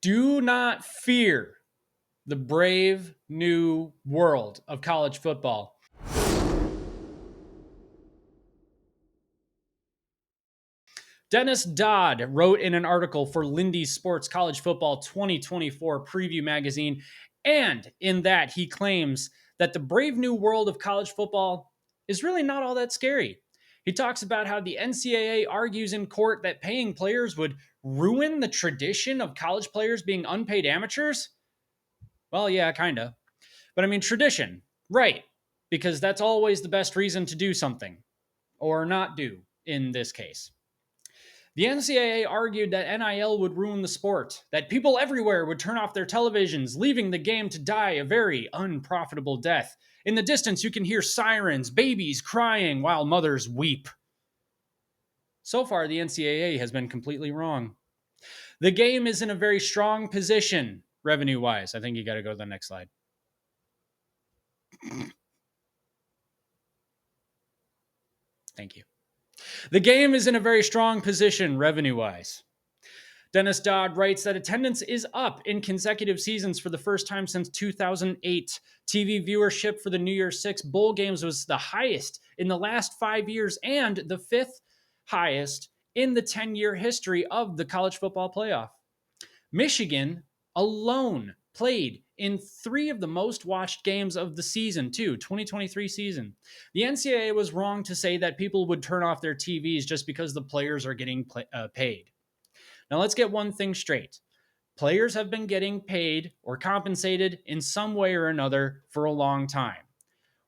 Do not fear the brave new world of college football. Dennis Dodd wrote in an article for Lindy Sports College Football 2024 Preview Magazine, and in that he claims that the brave new world of college football is really not all that scary. He talks about how the NCAA argues in court that paying players would ruin the tradition of college players being unpaid amateurs. Well, yeah, kind of. But I mean, tradition, right? Because that's always the best reason to do something, or not do in this case. The NCAA argued that NIL would ruin the sport, that people everywhere would turn off their televisions, leaving the game to die a very unprofitable death. In the distance, you can hear sirens, babies crying while mothers weep. So far, the NCAA has been completely wrong. The game is in a very strong position, revenue-wise. I think you got to go to the next slide. Thank you. The game is in a very strong position revenue-wise. Dennis Dodd writes that attendance is up in consecutive seasons for the first time since 2008. TV viewership for the New Year's Six bowl games was the highest in the last 5 years and the fifth highest in the 10-year history of the college football playoff. Michigan alone played in 3 of the most watched games of the season, too, 2023 season. The NCAA was wrong to say that people would turn off their TVs just because the players are getting paid. Now, let's get one thing straight. Players have been getting paid or compensated in some way or another for a long time.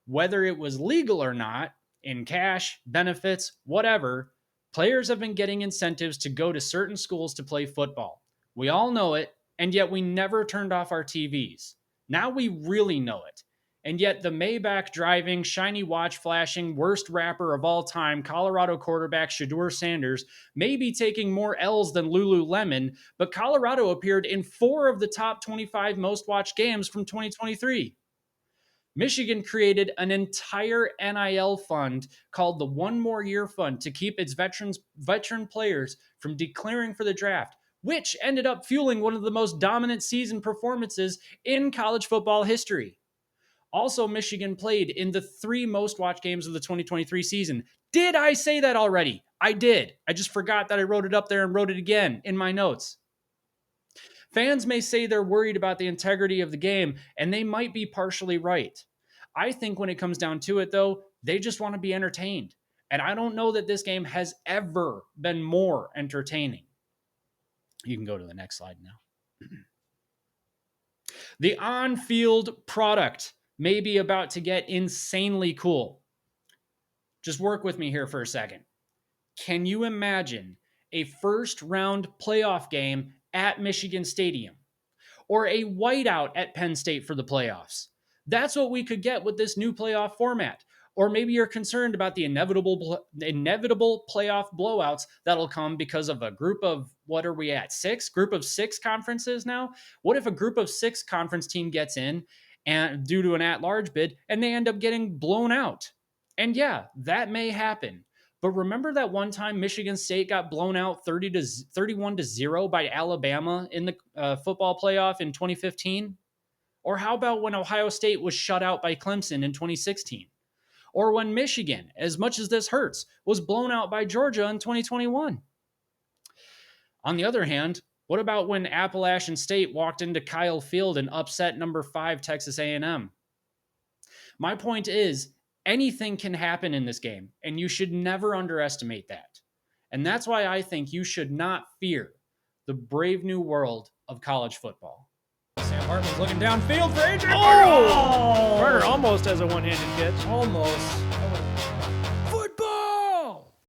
Whether it was legal or not, in cash, benefits, whatever, players have been getting incentives to go to certain schools to play football. We all know it, and yet we never turned off our TVs. Now we really know it. And yet the Maybach driving, shiny watch flashing, worst rapper of all time, Colorado quarterback Shedeur Sanders, may be taking more L's than Lululemon, but Colorado appeared in 4 of the top 25 most watched games from 2023. Michigan created an entire NIL fund called the One More Year Fund to keep its veteran players from declaring for the draft, which ended up fueling one of the most dominant season performances in college football history. Also, Michigan played in the 3 most watched games of the 2023 season. Did I say that already? I did. I just forgot that I wrote it up there and wrote it again in my notes. Fans may say they're worried about the integrity of the game, and they might be partially right. I think when it comes down to it, though, they just want to be entertained. And I don't know that this game has ever been more entertaining. You can go to the next slide now. The on-field product may be about to get insanely cool. Just work with me here for a second. Can you imagine a first-round playoff game at Michigan Stadium? Or a whiteout at Penn State for the playoffs? That's what we could get with this new playoff format. Or maybe you're concerned about the inevitable playoff blowouts that'll come because of a group of, what are we at, 6? Group of 6 conferences now? What if a group of 6 conference team gets in and due to an at-large bid and they end up getting blown out? And yeah, that may happen. But remember that one time Michigan State got blown out 31-0 by Alabama in the football playoff in 2015? Or how about when Ohio State was shut out by Clemson in 2016? Or when Michigan, as much as this hurts, was blown out by Georgia in 2021? On the other hand, what about when Appalachian State walked into Kyle Field and upset number 5 Texas A&M? My point is, anything can happen in this game, and you should never underestimate that. And that's why I think you should not fear the brave new world of college football. Sam Hartman's looking downfield for Adrian. Carter almost has a one-handed catch. Almost.